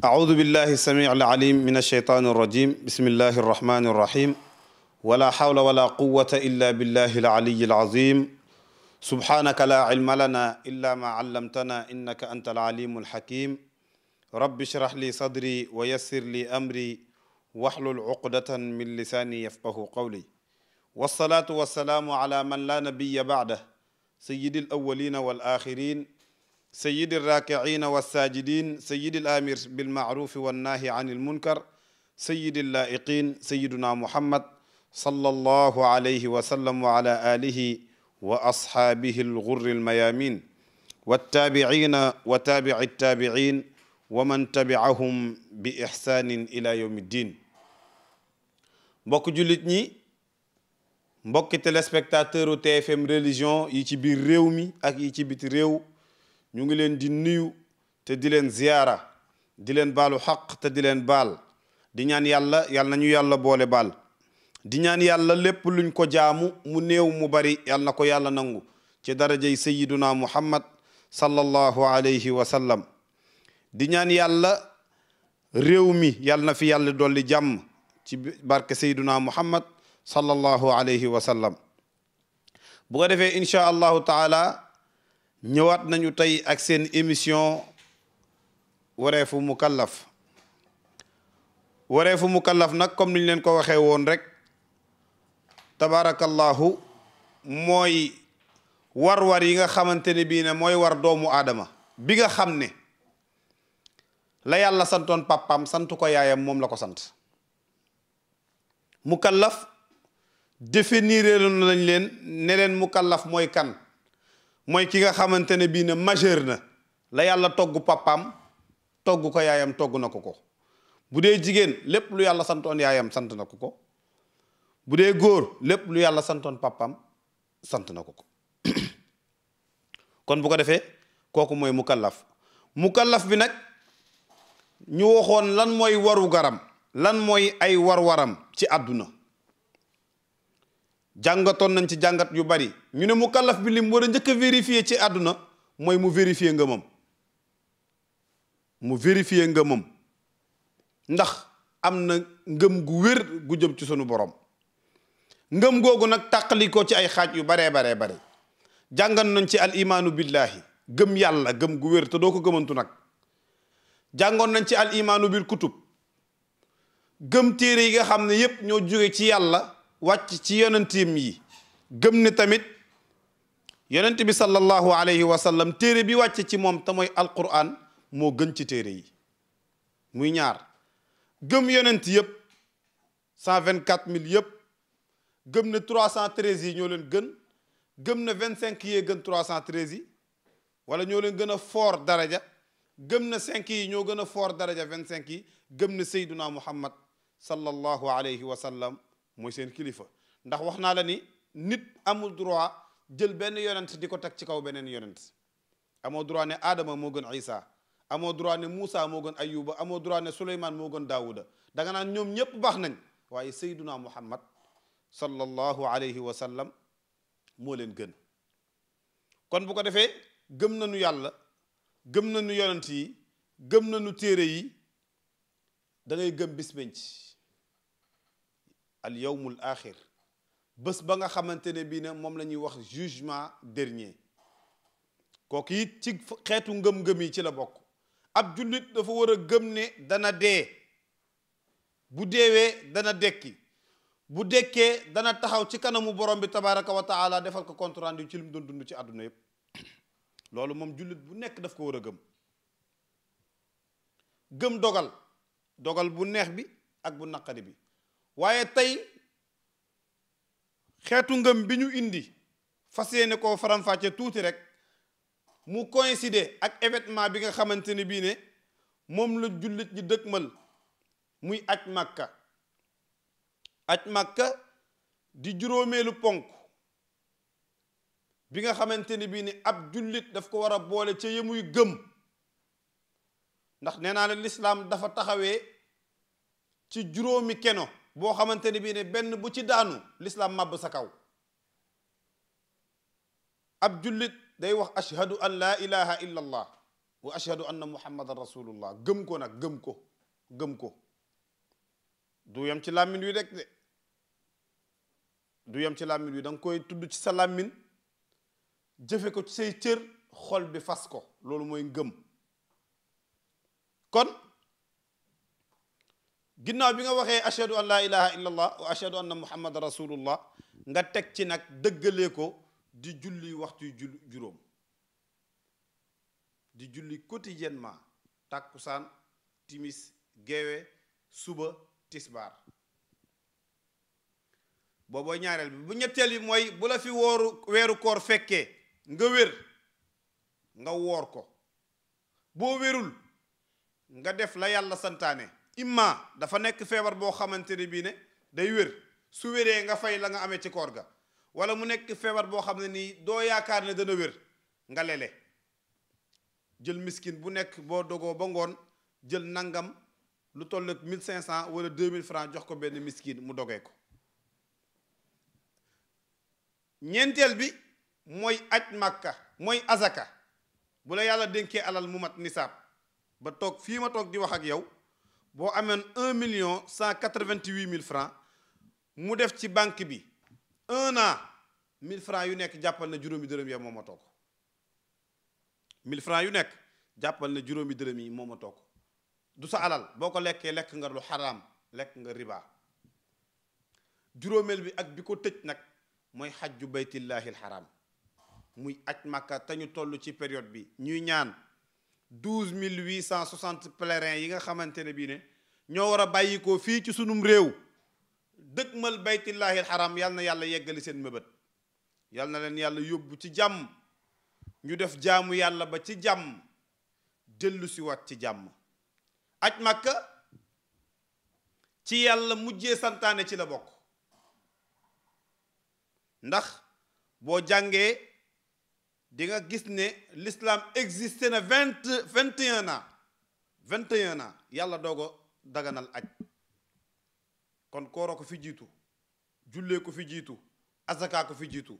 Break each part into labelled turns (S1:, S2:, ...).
S1: أعوذ بالله السميع العليم من الشيطان الرجيم بسم الله الرحمن الرحيم ولا حول ولا قوة إلا بالله العلي العظيم سبحانك لا علم لنا إلا ما علمتنا إنك أنت العليم الحكيم رب اشرح لي صدري ويسر لي أمري واحلل عقدة من لساني يفقه قولي والصلاة والسلام على من لا نبي بعده سيد الأولين والآخرين سيد الراكعين والساجدين سيد الآمر بالمعروف والناهي عن المنكر سيد اللائقين سيدنا محمد صلى الله عليه وسلم وعلى آله وأصحابه الغر الميامين والتابعين وتابع التابعين ومن تبعهم بإحسان إلى يوم الدين mbokk jullit ñi mbokki téléspectateur TFM religion yi ci biir réew mi ak yi ci biti réew ñu ngi leen di nuyu te di leen ziyaara di leen baalu xaq te di leen baal di ñaan yàlla nañu yàlla boole baal di ñaan yàlla lépp luñ ko jaamu mu néew mu bari yàlla na ko yàlla nangu ci darajay sayyiduna muhammad sallallahu alayhi wa sallam di ñaan yàlla réew mi yàlla na fi yàlla dolli jàmm ci barke sayyiduna muhammad sallallahu alayhi wa sallam bu ko defee insha allahu taala ñëwaat nañu tey ak seen émission wareefu mukallaf nag comme niñ leen ko waxee woon rek tabarakallahu mooy war-war yi nga xamante ne bii ne mooy war doomu aadama bi nga xam ne la yàlla santoon papaam sant ko yaayam moom la ko sant mukallaf définir nañ leen ne leen mukallaf mooy kan mooy ki nga xamante ne bii ne majeur na la yàlla togg papaam togg ko yaayam togg na ko bu dee jigéen lépp lu yàlla santoon yaayam sant na ko bu dee góor lépp lu yàlla santoon papaam sant na ko kon bu ko defee kooku mooy mukallaf bi nag ñu waxoon lan mooy waru garam lan mooy ay war-waram ci àdduna jàngatoon nañ ci jàngat yu bari ñu ne mukallaf bi lim war a njëkk a vérifier ci àdduna mooy mu vérifier ngëmam ndax am na ngëm gu wér gu jëm ci sunu borom ngëm googu nag tàqali ko ci ay xaaj yu baree bare jàngat nañ ci al imaanu billahi gëm yàlla gëm gu wér te doo ko gëmantu nag jàngoon nañ ci al imaanu bil kutub gëm téere yi nga xam ne yépp ñoo jóge ci yàlla wàcc ci yonentim yi gëm ne tamit yonent bi sallallahu alayhi wa sallam téere bi wàcc ci moom te mooy alquran moo gën ci téere yi muy ñaar gëm yonent yëpp 124 000 yëpp gëm ne 313 yi ñoo leen gëm ne 25 yee gën 313 yi wala ñoo leen gën a fort daraja gëm ne 5 yi ñoo gën a fort daraja 25 yi gëm ne sayduna muhammad sallallahu alayhi wa sallam mooy seen kilifa ndax wax naa la ni nit amul droit jël benn yonent di ko teg ci kaw beneen yonent amoo droit ne Adama moo gën Isa amoo droit ne Moussa moo gën Ayuba amoo droit ne Suleymaan moo gën Daawuda danga naan ñoom ñépp baax nañ waaye sayduna muhammad sallallahu alayhi wa sallam moo leen gën kon bu ko defee gëm nañu yàlla gëm nañu yonent yi gëm nañu téere yi da ngay gëm bis penc al yawmul axir bés ba nga xamante ne bii ne moom la ñuy wax jugement dernier kooku it ci xeetu ngëm-ngëm yi ci la bokk ab jullit dafa war a gëm ne dana dee bu deewee dana dekki bu dekkee dana taxaw ci kanamu borom bi tabaraka wa taala defal ko compte rendu ci lim doon dund ci àdduna yépp loolu moom jullit bu nekk daf ko war a gëm dogal bu neex bi ak bu naqari bi waaye tey xeetu ngëm bi ñu indi fas yéene koo faram-fàcce tuuti rek mu coïncider ak événement bi nga xamante ne bii ne moom la jullit ñi dëkkmal muy aj makka di juróomeelu ponk bi nga xamante ne bii ne ab jullit daf ko war a boole ca yemuy gëm ndax nee naa ne lislaam dafa taxawee ci juróomi keno boo xamante ne bii ne benn bu ci daanu lislaam màbb sa kaw ab jullit day wax ashhadu an laa ilaha illa allah wa ashhadu anna muhammadan rasulullah gëm ko nag gëm ko du yem ci làmmiñ wi rek de du yem ci làmmiñ wi da nga koy tudd ci sa làmmiñ jëfe ko ci say cër xol bi fas ko loolu mooy ngëm kon ginnaaw bi nga waxee ashhadu an la ilaha illa allah wa ashhadu anna muhammadan rasulullah nga teg ci nag dëggalee ko di julli waxtu juróom di julli quotidiennement tàkkusaan timis geewe suba tisbaar boobooy ñaareel bi bu ñetteel bi mooy bu la fi weeru koor fekkee nga wér nga woor ko boo wérul nga def la yàlla santaane imma dafa nekk feebar boo xamante ne bii ne day wér su wéree nga fay la nga amee ci koor ga wala mu nekk feebar boo xam ne nii doo yaakaar ne dana wér nga lele jël miskin bu nekk boo dogoo ba ngoon jël nangam lu toll ak 1500 wala 2000 francs jox ko benn miskin mu dogee ko ñeenteel bi mooy aj màkka mooy azaka bu la yàlla dénkee alal mu mat nisaab ba toog fii ma toog di wax ak yow boo ameen 1.188.000 francs mu def ci banque bi 1 an 1000 francs yu nekk jàppal na juróomi dërëm ya moo ma toog 1000 francs yu nekk jàppal na juróomi dërëm yi moo ma toog du sa alal boo ko lekkee lekk nga lu xaraam lekk nga riba juróomeel bi ak bi ko tëj nag mooy xajju baytillahi alxaram muy aj màkka te ñu toll ci période bi ñuy ñaan 12860 pèlerins yi nga xamante ne bii ne ñoo war a bàyyi ko fii ci sunum réew dëkkmal baytillahi alxaram yal na yàlla yeggali seen mëbët yal na leen yàlla yóbbu ci jàmm ñu def jaamu yàlla ba ci jàmm dellu si waat ci jàmm aj màkka ci yàlla mujjee santaane ci la bokk ndax boo jàngee di nga gis ne l'islam existé na 21 ans yàlla doogo daganal aj kon kooro ko fi jiitu jullee ko fi jiitu azaka ko fi jiitu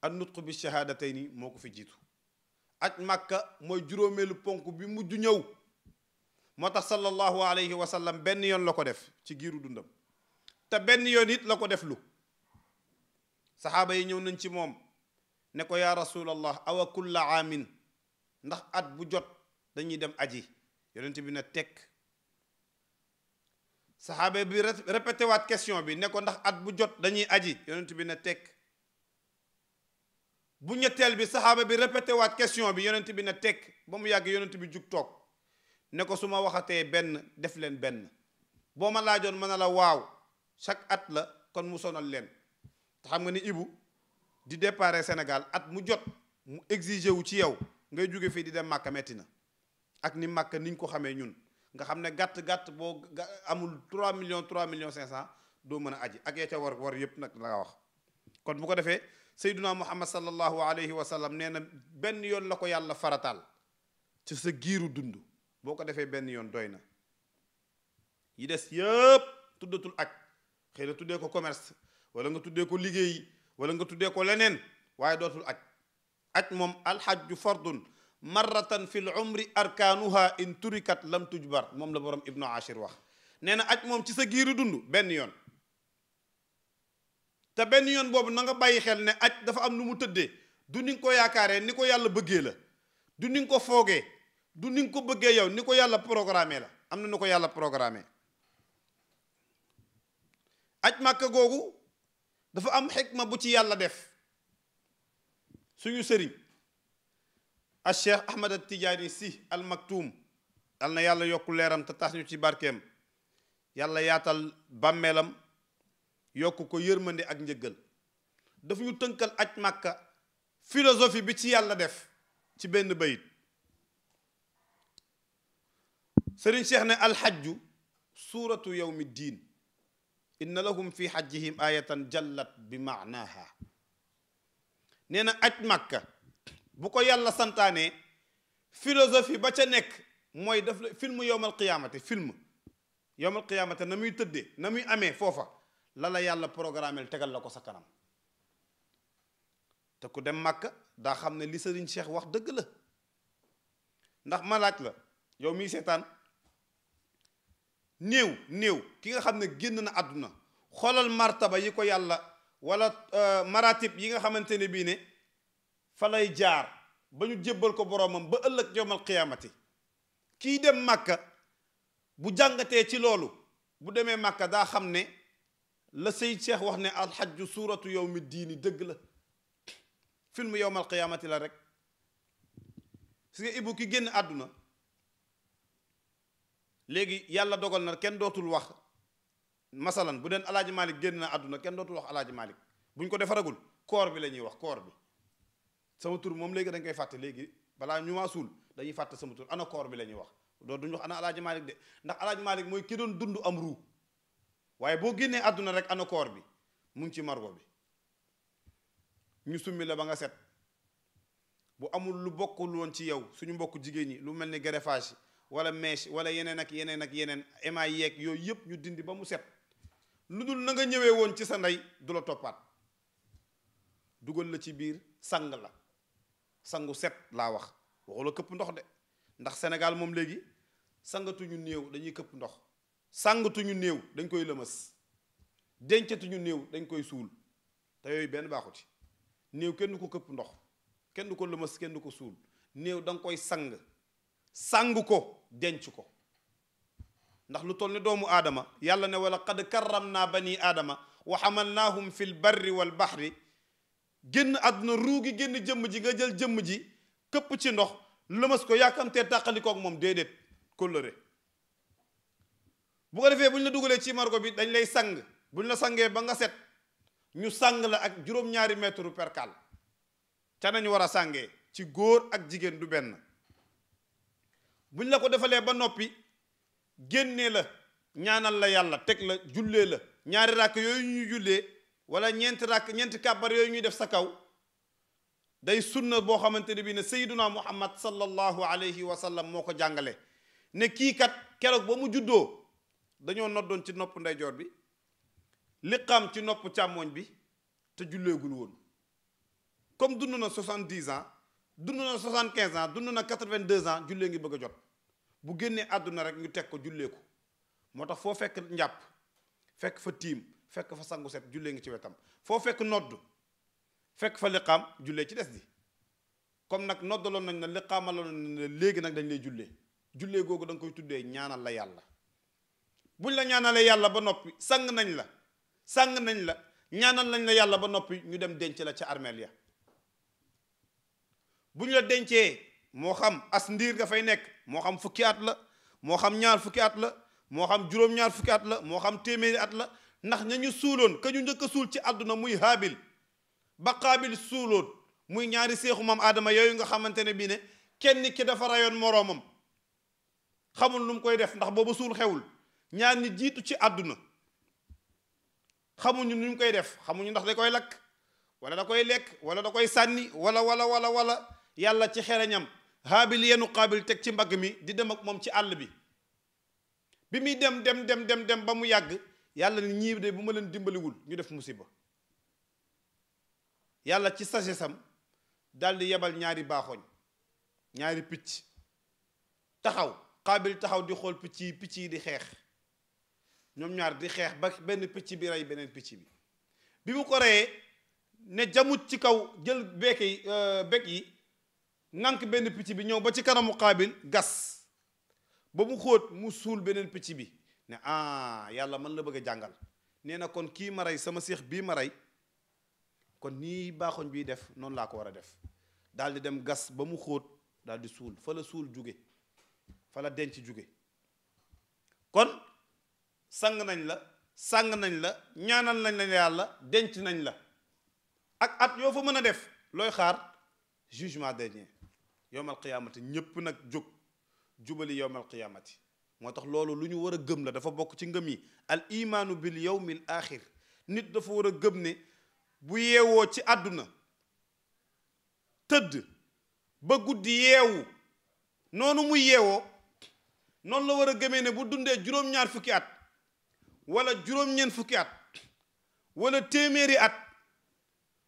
S1: an nutqu bi shahadatayni moo ko fi jiitu aj màkka mooy juróomeelu ponk bi mujj ñëw moo tax sallallahu alayhi wa sallam benn yoon la ko def ci giiru dundam te benn yoon it la ko def lu saxaaba yi ñëw nañ ci moom ne ko yaa rasulallah awa kulla aamin ndax at bu jot dañuy dem aji yonent bi ne tekk saxaaba bi répété waat question bi ne ko ndax at bu jot dañuy aji yonent bi ne tekk bu ñetteel bi saxaaba bi répété waat question bi yonent bi ne tekk ba mu yàgg yonent bi jug toog ne ko su ma waxatee benn def leen benn boo ma laajoon mën a la waaw chaque at la kon mu sonal leen te xam nga ni Ibu di départ Sénégal at mu jot mu exigé wu ci yow ngay jóge fii di dem Màkka metti na ak ni Màkka niñ ko xamee ñun nga xam ne gàtt boo amul 3 millions 500 doo mën a aji ak ya ca war yépp nag la nga wax kon bu ko defee sayduna muhammad sallallahu alayhi wa sallam nee na benn yoon la ko yàlla farataal ci sa giiru dund boo ko defee benn yoon doy na yi des yëpp tuddatul aj xëy na tuddee ko commerce wala nga tuddee ko liggéey wala nga tuddee ko leneen waaye dootul aj moom alxajju fardun marratan fi l umri arkaanuha in turikat lam tujbar moom la borom ibnu ashir wax nee na aj moom ci sa giiru dund benn yoon te benn yoon boobu na nga bàyyi xel ne aj dafa am nu mu tëddee du ni nga ko yaakaaree ni ko yàlla bëggee la du ni nga ko foogee du ni nga ko bëggee yow ni ko yàlla programmé la am na nu ko yàlla programmé aj màkka googu dafa am xikma bu ci yàlla def suñu sëriñ al cheikh ahmad al tijaani si al maktuum yal na yàlla yokku leeram te tax ñu ci barkeem yàlla yaatal bàmmeelam yokk ko yërmande ak njëggal dafa ñu tënkal aj màkka philosophie bi ci yàlla def ci benn bayit sëriñ cheikh ne alxajju suuratu yawmi diin inna lahum fi xajjihim ayatan jallat bi maanaaha nee na aj màkka bu ko yàlla santaane philosophie ba ca nekk mooy daf la film yowmal qiyaamati film yowmal qiyaamati na muy tëddee na muy amee foofa la yàlla programmel tegal la ko sa kanam te ku dem màkka daa xam ne li sëriñ Cheikh wax dëgg la ndax ma laaj la yow miy seetaan néew ki nga xam ne génn na àdduna xoolal martaba yi ko yàlla wala maratib yi nga xamante ne bii ne fa lay jaar ba ñu jébbal ko boroomam ba ëllëg yawmal qiyaamati kii dem màkka bu jàngatee ci loolu bu demee màkka daa xam ne la Seyd Cheikh wax ne alxajju suuratu yawmi diini dëgg la film yawmal qiyaamati la rek si nga ibu ki génn àdduna léegi yàlla dogal na kenn dootul wax masalan bu den alaaji Malick génn na àdduna kenn dootul wax alaaji Malick buñ ko defaragul koor bi la ñuy wax koor bi sama tur moom léegi dañ koy fàtte léegi balaa ñu maa suul dañuy fàtte sama tur ana koor bi la ñuy wax doo duñ wax ana alaaji Malick de ndax alaaji Malick mooy ki doon dund am ruu waaye boo génnee àdduna rek ana koor bi mu ngi ci margo bi ñu summi la ba nga set bu amul lu bokkul woon ci yow suñu mbokk jigéen ñi lu mel ni greffage wala mèche wala yeneen ak yeneen émail yeeg yooyu yëpp ñu dindi ba mu set lu dul na nga ñëwee woon ci sa ndey du la toppaat dugal la ci biir sang la sangu set laa wax waxula këpp ndox de ndax Sénégal moom léegi sangatuñu néew dañuy këpp ndox sangatuñu néew dañ koy lëmas dencatuñu néew dañ koy suul te yooyu benn baaxu ci néew kenn du ko këpp ndox kenn du ko lëmas kenn du ko suul néew da nga koy sang ko denc ko ndax lu toll ni doomu aadama yàlla ne wala qad karramna bani aadama wa hamalnaahum fil barri wal bahri génn àdduna ruu gi génn jëmm ji nga jël jëmm ji këpp ci ndox lëmas ko yàkkamtee tàqalikook moom déedéet kóllëre bu ko defee bu ñu la dugalee ci margo bi dañ lay sang bu ñu la sangee ba nga set ñu sang la ak juróom-ñaari mètre perkal ca nañu war a sàngee ci góor ak jigéen du benn bu ñu la ko defalee ba noppi génnee la ñaanal la yàlla teg la jullee la ñaari ràkk yooyu ñuy jullee wala ñeenti kàbbar yooyu ñuy def sa kaw day sunna boo xamante ne bii ne sayyiduna muhammad sallallahu alayhi wa sallam moo ko jàngale ne kii kat keroog ba mu juddoo dañoo noddoon ci nopp ndeyjoor bi liqaam ci nopp càmmooñ bi te julleegul woon comme dund na 70 ans dund na 75 ans dund na 82 ans jullee ngi bëgg a jot bu génnee àdduna rek ñu teg ko jullee ko moo tax foo fekk njàpp fekk fa tiim fekk fa sangu set jullee ngi ci wetam foo fekk nodd fekk fa liqaam jullee ci des di comme nag noddaloon nañ na liqaamaloon nañ ne léegi nag dañ lay jullee googu da nga koy tuddee ñaanal la yàlla buñ la ñaanalee yàlla ba noppi sang nañ la ñaanal nañ la yàlla ba noppi ñu dem denc la ca armeel ya bu ñu la dencee moo xam as ndiir nga fay nekk moo xam fukki at la moo xam ñaar fukki at la moo xam juróom-ñaar fukki at la moo xam téeméeri at la ndax ña ñu suuloon ka ñu njëkk a suul ci àdduna muy haabil ba qaabil suuloon muy ñaari seexu maam aadama yooyu nga xamante ne bii ne kenn ki dafa rayoon moroomam xamul lu mu koy def ndax boobu suul xewul ñaar ñi jiitu ci àdduna xamuñu nu ñu koy def xamuñu ndax da koy lakk wala da koy lekk wala da koy sànni wala yàlla ci xereñam haabil yenu qaabil teg ci mbagg mi di dem ak moom ci àll bi muy dem ba mu yàgg yàlla ni ñii de bu ma leen dimbaliwul ñu def musiba yàlla ci sagesam daal di yebal ñaari baaxoñ ñaari picc taxaw qaabil taxaw di xool picc yi di xeex ñoom ñaar di xeex ba benn picc bi rey beneen picc bi mu ko reyee ne jamut ci kaw jël bekk yi ŋànk benn picc bi ñëw ba ci kanamu qaabil gas ba mu xóot mu suul beneen picc bi ne yàlla man la bëgg a jàngal nee na kon kii ma rey sama seex bii ma rey kon nii baaxoñ bii def noonu laa ko war a def daal di dem gas ba mu xóot daal di suul fa la suul jóge fa la denc jóge kon sang nañ la ñaanal nañ la yàlla denc nañ la ak at yoo fa mën a def looy xaar jugement dernier yowmal qiyaamati ñépp nag jóg jubali yowmal qiyaamati moo tax loolu lu ñu war a gëm la dafa bokk ci ngëm yi al imaanu bil yawmil axir nit dafa war a gëm ne bu yeewoo ci àdduna tëdd ba guddi yeewu noonu muy yeewoo noonu la war a gëmee ne bu dundee juróom-ñaar fukki at wala juróom-ñeent fukki at wala téeméeri at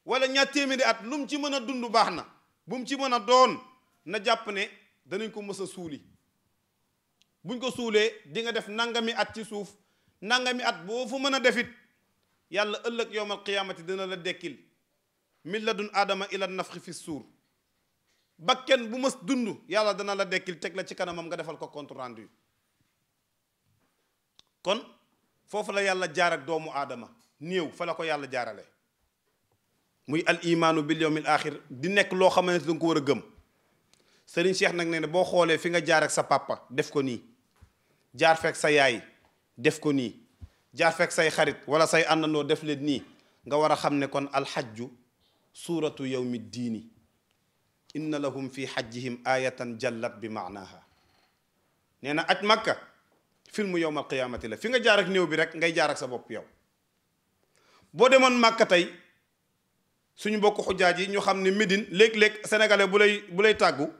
S1: wala ñaar téeméeri at lu mu ci mën a dund baax na bu mu ci mën a doon na jàpp ne danañ ko mës a suuli buñ ko suulee di nga def nangami at ci suuf nangami at boo fa mën a defit yàlla ëllëg yowmal qiyaamati dina la dekkil min ladun aadama ila nafxi fi suur bakken bu mës dund yàlla dana la dekkil teg la ci kanamam nga defal ko compte rendu kon foofu la yàlla jaar ak doomu aadama néew fa la ko yàlla jaarale muy al imaanu bil yawmil axir di nekk loo xamante ne danga ko war a gëm Serigne Cheikh nag nee na boo xoolee fi nga jaar ak sa papa def ko nii jaar fekk sa yaay def ko nii jaar fekk say xarit wala say àndandoo def leen nii nga war a xam ne kon alxajju suuratu yawmi diini inna lahum fi xajjihim ayatan jallat bi maanaha nee na aj makka filmu yowmal qiyaamati la fi nga jaar ak néew bi rek ngay jaar ak sa bopp yow boo demoon màkka tey suñu bokk xujaaj yi ñu xam ne Médine léeg-léeg sénégalais bu lay tàggu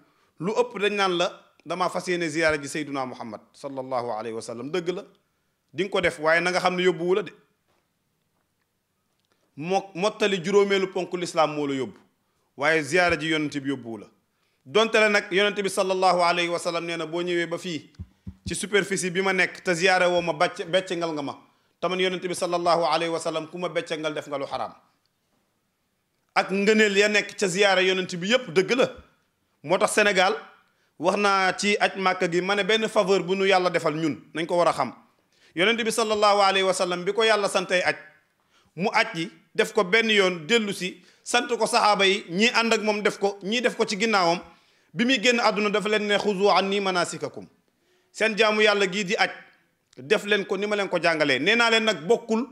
S1: lu ëpp dañ naan la dama fas yéene ziyaara ji sayduna muhammad sallallahu alayhi wa sallam dëgg la di nga ko def waaye na nga xam ne yóbbuwu la de mottali juróomeelu ponk lislaam moo la yóbbu waaye ziyaara ji yonent bi yóbbuwu la donte la nag yonent bi sallallahu alayhi wa sallam nee na boo ñëwee ba fii ci superficie bi ma nekk te ziyaare woo ma beccengal nga ma taman yonent bi sallallahu alayhi wa sallam ku ma beccengal def nga lu xaraam ak ngëneel ya nekk ca ziyaare yonent bi yépp dëgg la moo tax Sénégal wax naa ci aj màkka gi ma ne benn faveur bu nu yàlla defal ñun nañ ko war a xam yonent bi sallallahu alayhi wa sallam bi ko yàlla santay aj mu aj yi def ko benn yoon dellu si sant ko saxaaba yi ñii ànd ak moom def ko ñii def ko ci ginnaawam bi muy génn àdduna dafa leen ne xuzu anni manasikakum seen jaamu yàlla gii di aj def leen ko ni ma leen ko jàngalee nee naa leen nag bokkul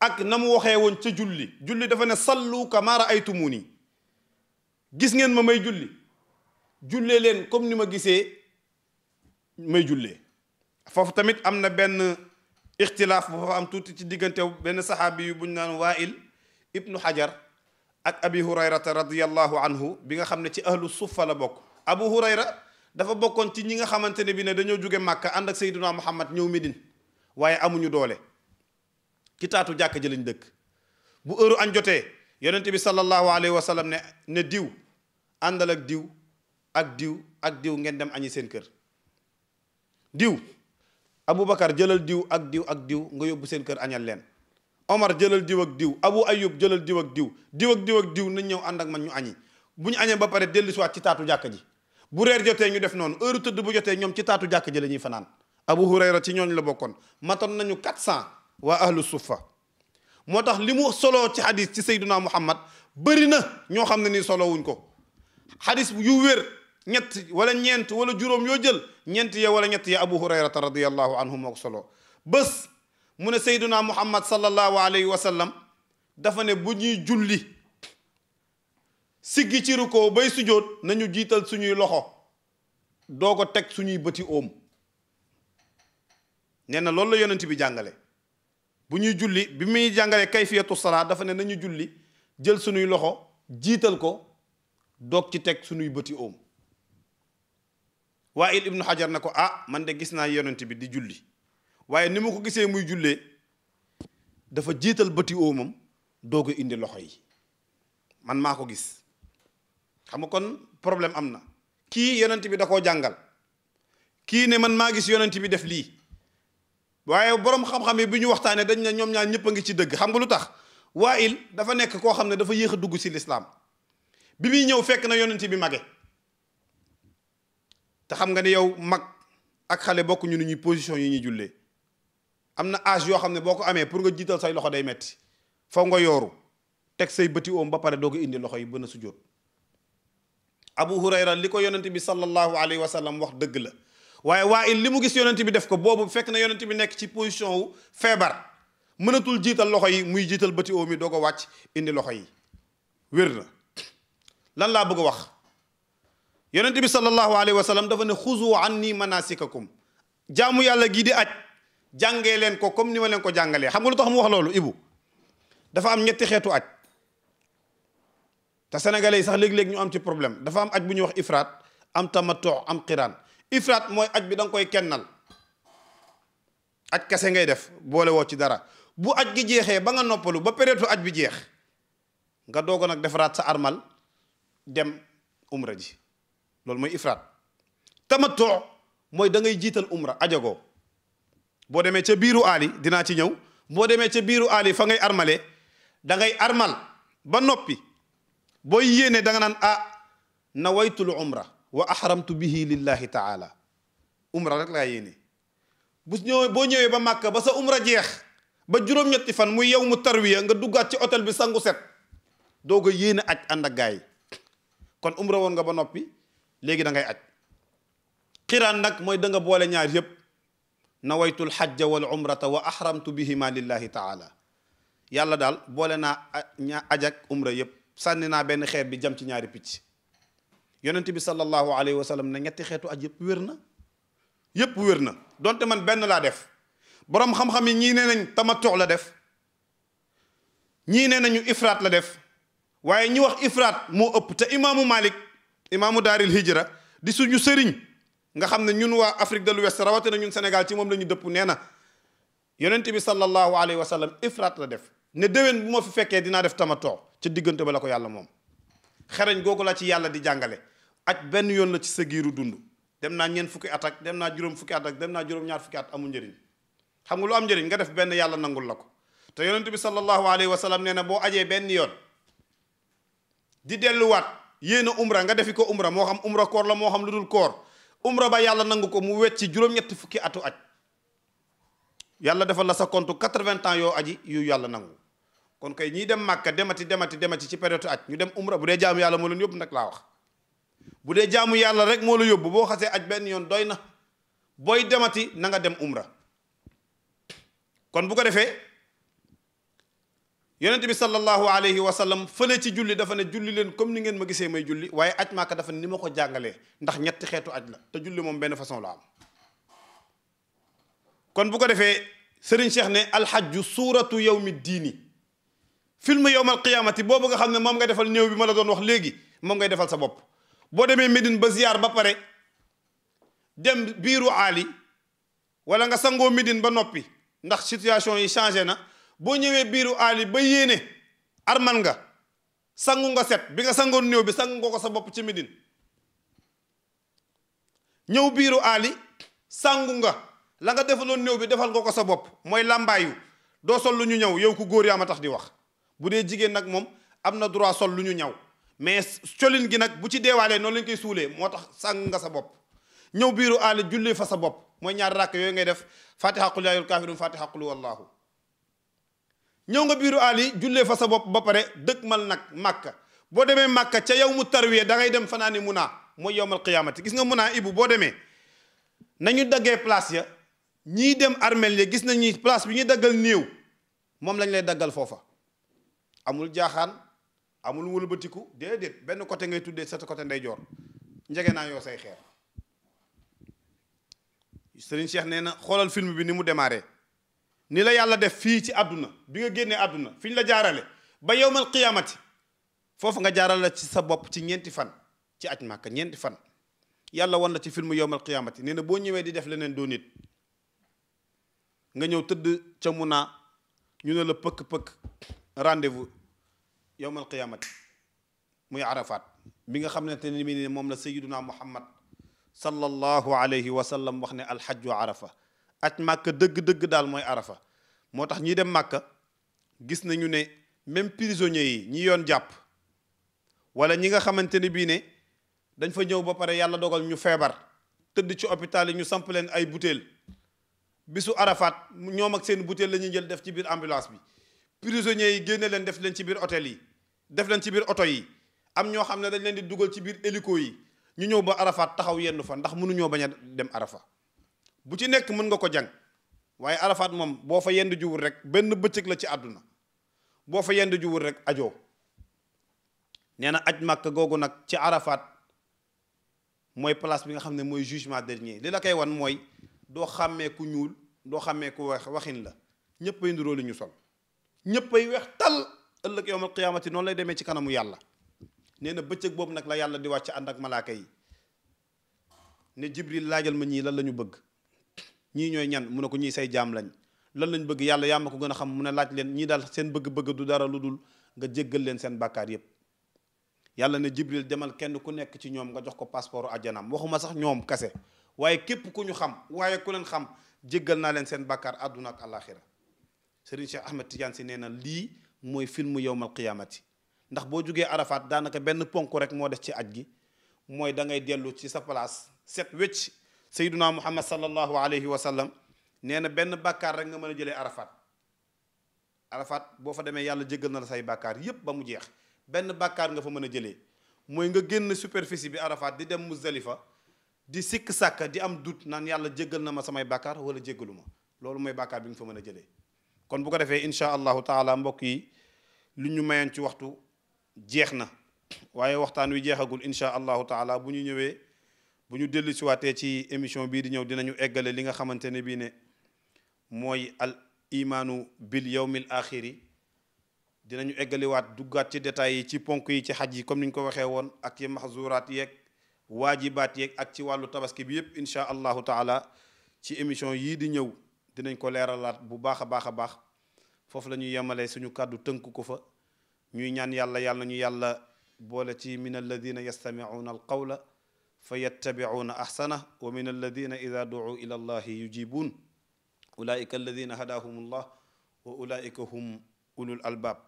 S1: ak na mu waxee woon ca julli dafa ne sallu kama ra'aytumuni gis ngeen ma may jullee leen comme ni ma gisee may jullee foofu tamit am na benn ixtilaaf bu fa am tuuti ci diggante benn saxaabi yu buñ naan Waa'il ibnu Hajar ak Abi Hurayrata radiyallahu anhu bi nga xam ne ci ahlu suffa la bokk Abu Hurayra dafa bokkoon ci ñi nga xamante ne bi ne dañoo jóge Màkka ànd ak Seydina Muhammad ñëw Médine waaye amuñu doole ci taatu jàkk ji lañ dëkk bu heure añ jotee yonent bi sallallahu alayhi wa sallam ne diw àndal ak diw ak diw ngeen dem añi seen kër diw Aboubacar jëlal diw ak diw nga yóbbu seen kër añal leen Omar jëlal diw ak diw Abu Ayyub jëlal diw ak diw nañ ñëw ànd ak man ñu añi bu ñu añee ba pare dellu si waat ci taatu jàkk ji bu reer jotee ñu def noonu heure tëdd bu jotee ñoom ci taatu jàkk ji la ñuy fanaan Abu Hurayra ci ñooñ la bokkoon matoon nañu 400 waa ahlu suffa moo tax li mu soloo ci xadis ci sayduna Muhammad bëri na ñoo xam ne nii solo wuñ ko xadis yu wér ñett wala ñeent wala juróom yoo jël ñeent ya wala ñett ya Abu Hurayrata radiyallahu anhu moo ko solo bés mu ne sayduna Muhammad sallallahu alayhi wa sallam dafa ne bu ñuy julli siggi ci rukkoo bay sujjóot nañu jiital suñuy loxo doo ko teg suñuy bëti óom nee na loolu la yonent bi jàngale bu ñuy julli bi muy jàngale kayfiyatu salaat dafa ne nañu julli jël suñuy loxo jiital ko doog ci teg suñuy bëti óom Waa'il ibnu Hajar na ko man de gis naa yonent bi di julli waaye ni ma ko gisee muy jullee dafa jiital bëti óomam doog a indi loxo yi man maa ko gis xam nga kon problème am na kii yonent bi da koo jàngal kii ne man maa gis yonent bi def lii waaye borom xam-xam yi bi ñu waxtaanee dañ ne ñoom ñaar ñëpp a ngi ci dëgg xam nga lu tax Waa'il dafa nekk koo xam ne dafa yéex a dugg ci lislaam bi muy ñëw fekk na yonent bi mage te xam nga ne yow mag ak xale bokk ñu ni ñuy position yi ñuy jullee am na âge yoo xam ne boo ko amee pour nga jiital say loxo day metti faw nga yooru teg say bëti oom ba pare doo ko indi loxo yi bën a sujjóot Abu Hurayra li ko yonent bi sallallahu alayhi wa sallam wax dëgg la waaye Waa'il li mu gis yonent bi def ko boobu fekk na yonent bi nekk ci position wu feebar mënatul jiital loxo yi muy jiital bëti oom yi doo ko wàcc indi loxo yi wér na lan laa bëgg a wax yonent bi sallallahu alayhi wa sallam dafa ne xuzu anni manasikakum jaamu yàlla gii di aj jàngee leen ko comme ni ma leen ko jàngalee xam nga lu tax mu wax loolu Ibu dafa am ñetti xeetu aj te sénégalais yi sax léeg-léeg ñu am ci problème dafa am aj bu ñuy wax ifraat am tamattu am qiraan ifraat mooy aj bi da nga koy kennal aj kese ngay def boole woo ci dara bu aj gi jeexee ba nga noppalu ba période aj bi jeex nga doogo nag defaraat sa armal dem umra ji loolu mooy ifraat tamattu mooy da ngay jiital umra ajagoo boo demee ca biiru aali dinaa ci ñëw boo demee ca biiru aali fa ngay armale da ngay armal ba noppi booy yéene da nga naan nawaytul umra wa ahramtu bihi lillahi taala umra rek laa yéene boo ñëwee ba màkka ba sa umra jeex ba juróom-ñetti fan muy yow mu tarwiya nga duggaat ci hôtel bi sangu set doo ko yéene aj ànd ak gaay kon umra woon nga ba noppi léegi da ngay aj xiraan nag mooy da nga boole ñaar yépp nawaytul xajja wal umrata wa ahramtu bihima lillahi taala yàlla daal boole naa aj ak umra yépp sànni naa benn xeer bi jam ci ñaari picc yonent bi sallallahu alayhi wa sallam ne ñetti xeetu aj yépp wér na yépp wér na donte man benn laa def boroom xam-xam yi ñii nee nañ tamattu la def ñii nee nañu ifraat la def waaye ñi wax ifraat moo ëpp te imaamu Malik imaamu daaril hijra di suñu sëriñ nga xam ne ñun waa Afrique de l'Ouest rawatina ñun Sénégal ci moom la ñu dëpp nee na yonent bi sallallahu alayhi wa sallam ifraat la def ne déwén bu ma fi fekkee dinaa def tamattu ca diggante ba la ko yàlla moom xereñ googu la ci yàlla di jàngale aj benn yoon la ci sa giiru dund dem naa ñeent fukki at ak dem naa juróom fukki at ak dem naa juróom-ñaar fukki at amul njëriñ xam nga lu am njëriñ nga def benn yàlla nangul la ko te yonent bi sallallahu alayhi wa sallam nee na boo ajee benn yoon di delluwaat yéena umra nga defi ko umra moo xam umra koor la moo xam lu dul koor umra ba yàlla nangu ko mu wecc ci juróom-ñetti fukki atu aj yàlla defal la sa compte 80 ans yoo aji yu yàlla nangu kon kay ñii dem màkka demati ci période aj ñu dem umra bu dee jaamu yàlla moo leen yóbbu nag laa wax bu dee jaamu yàlla rek moo la yóbbu boo xasee aj benn yoon doy na booy demati na nga dem umra kon bu ko defee yonent bi sallallahu alayhi wa sallam fële ci julli dafa ne julli leen comme ni ngeen ma gisee may julli waaye aj màkka dafa ni ma ko jàngalee ndax ñetti xeetu aj la te julli moom benn façon la am kon bu ko defee Serigne Cheikh ne alxajju suuratu yawmi diini film yawmal qiyaamati boobu nga xam ne moom nga defal néew bi ma la doon wax léegi moom ngay defal sa bopp boo demee Médine ba ziyaar ba pare dem biiru aali wala nga sangoo Médine ba noppi ndax situation yi changé na boo ñëwee biiru aali ba yéene armal nga sangu nga set bi nga sangoon néew bi sangu nga ko sa bopp ci Médine ñëw biiru aali sangu nga la nga defaloon néew bi defal nga ko sa bopp mooy làmbaayu doo sol lu ñu ñëw yow ku góor yaa ma tax di wax bu dee jigéen nag moom am na droit sol lu ñu ñaw mais colin gi nag bu ci deewaalee noonu lañ koy suulee moo tax sang nga sa bopp ñëw biiru aali jullee fa sa bopp mooy ñaari ràkk yooyu ngay def fatiha qul yaa ayyuhal kaafiruun fatiha qul huwallaahu ñëw nga biiru aali jullee fa sa bopp ba pare dëkk mal nag màkka boo demee màkka ca yow mu tarwiya da ngay dem fanaani munaa mooy yowmal qiyaamati gis nga munaa ibu boo demee nañu daggee place ya ñii dem armel ya gis nañu place bi ñuy daggal néew moom lañ lay daggal foofa amul jaaxaan amul wëlbatiku déedéet benn côté ngay tuddee sa côté ndeyjoor njege naa yoo say xeer Serigne Cheikh nee na xoolal film bi ni mu démarré ni la yàlla def fii ci àdduna bi nga génnee àdduna fi ñu la jaarale ba yowmal qiyaamati foofu nga jaarale ci sa bopp ci ñeenti fan ci aj màkka ñeenti fan yàlla wan la ci film yowmal qiyaamati nee na boo ñëwee di def leneen doo nit nga ñëw tëdd ca Muna ñu ne la pëkk-pëkk rendez-vous yowmal qiyaamati muy Arafat bi nga xam ne te ni mi moom la sayyiduna Muhammad sallallahu alayhi wa sallam wax ne alxajju arafa aj màkka dëgg-dëgg daal mooy arafa moo tax ñi dem màkka gis nañu ne même prisonniers yi ñi yoon jàpp wala ñi nga xamante ne bii ne dañ fa ñëw ba pare yàlla dogal ñu feebar tëdd ci hôpital yi ñu samp leen ay butéel bisu arafat ñoom ak seen butéel la ñuy jël def ci biir ambulance bi prisonniers yi génne leen def leen ci biir hôtel yi def leen ci biir oto yi am ñoo xam ne dañ leen di dugal ci biir hélico yi ñu ñëw ba arafat taxaw yendu fa ndax mënuñoo bañ a dem arafa bu ci nekk mën nga ko jàng waaye arafat moom boo fa yendu juwul rek benn bëccëg la ci àdduna boo fa yendu juwul rek ajoo nee na aj màkk googu nag ci arafat mooy place bi nga xam ne mooy jugement dernier li la koy wan mooy doo xàmmee ku ñuul doo xàmmee ku weex waxin la ñëppay nduróo li ñu sol ñëppay weex tal ëllëg yawmal qiyaamati noonu lay demee ci kanamu yàlla nee na bëccëg boobu nag la yàlla di wàcc ànd ak malaaka yi ne jibril laajal ma ñii lan la ñu bëgg ñii ñooy ñan mu ne ko ñii say jaam lañ lan lañ bëgg yàlla yaa ma ko gën a xam mu ne laaj leen ñii daal seen bëgg-bëgg du dara lu dul nga jéggal leen seen bàkkaar yépp yàlla ne Jibril demal kenn ku nekk ci ñoom nga jox ko passeport àjjanaam waxuma sax ñoom kase waaye képp ku ñu xam waaye ku leen xam jéggal naa leen seen bàkkaar àdduna ak àllaaxira Serigne Cheikh Ahmed Tidiane si nee na lii mooy filmu yowmal qiyaamati ndax boo jugee Arafat daanaka benn ponk rek moo des ci aj gi mooy da ngay dellu ci sa place set wecc sayduna muhammad sallallahu alayhi wa sallam nee na benn bàkkaar rek nga mën a jëlee Arafat boo fa demee yàlla jéggal na la say bàkkaar yépp ba mu jeex benn bàkkaar nga fa mën a jëlee mooy nga génn superficie bi Arafat di dem Muzdalifa di sikk sàkk di am dut naan yàlla jéggal na ma samay bàkkaar wala jéggalu ma loolu mooy bàkkaar bi nga fa mën a jëlee kon bu ko defee incha allahu taala mbokk yi lu ñu mayoon ci waxtu jeex na waaye waxtaan wi jeexagul incha allahu taala bu ñu ñëwee bu ñu dellu siwaatee ci émission bii di ñëw dinañu eggale li nga xamante ne bii ne mooy al imaanu bil yawmil axiri dinañu eggaliwaat duggaat ci détails yi ci ponk yi ci xaj yi comme ni ñu ko waxee woon ak ci maxzuraat yeeg waajibaat yeeg ak ci wàllu tabaski bi yépp incha allahu taala ci émission yii di ñëw dinañ ko leeralaat bu baax a baax a baax foofu la ñuy yemalee suñu kàddu tënk ko fa ñuy ñaan yàlla yàlla ñu yàlla boole ci min alladina yastamicuuna alqawla fa yattabicuuna axsana wa min alladina ida ducuu ila allahi yujibuun ulaika alladina hadahum allah wa ulaika hum ulul albaab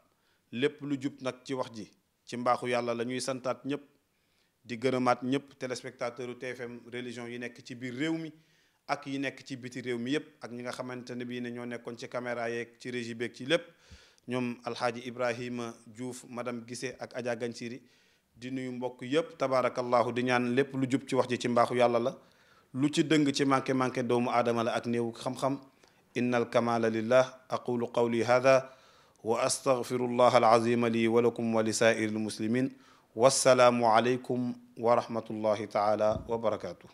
S1: lépp lu jub nag ci wax ji ci mbaaxu yàlla la ñuy santaat ñëpp di gërëmaat ñëpp téléspectateur u TFM religion yi nekk ci biir réew mi ak yi nekk ci biti réew mi yëpp ak ñi nga xamante ne bii ne ñoo nekkoon ci caméra yeeg ci régie beeg ci lépp ñoom alxaaji Ibrahima Diouf madame Gissé ak Adja Gansiri di nuyu mbokk yëpp tabaarakallahu di ñaan lépp lu jub ci wax ji ci mbaaxu yàlla la lu ci dëng ci manqué doomu aadama la ak néew xam-xam innal kamala lillah aqulu qawli hada wa astaghfirullah alazima li wa lakum wa li saa'iri almuslimin wassalaamu alaykum wa rahmatullahi taala wa barakatuh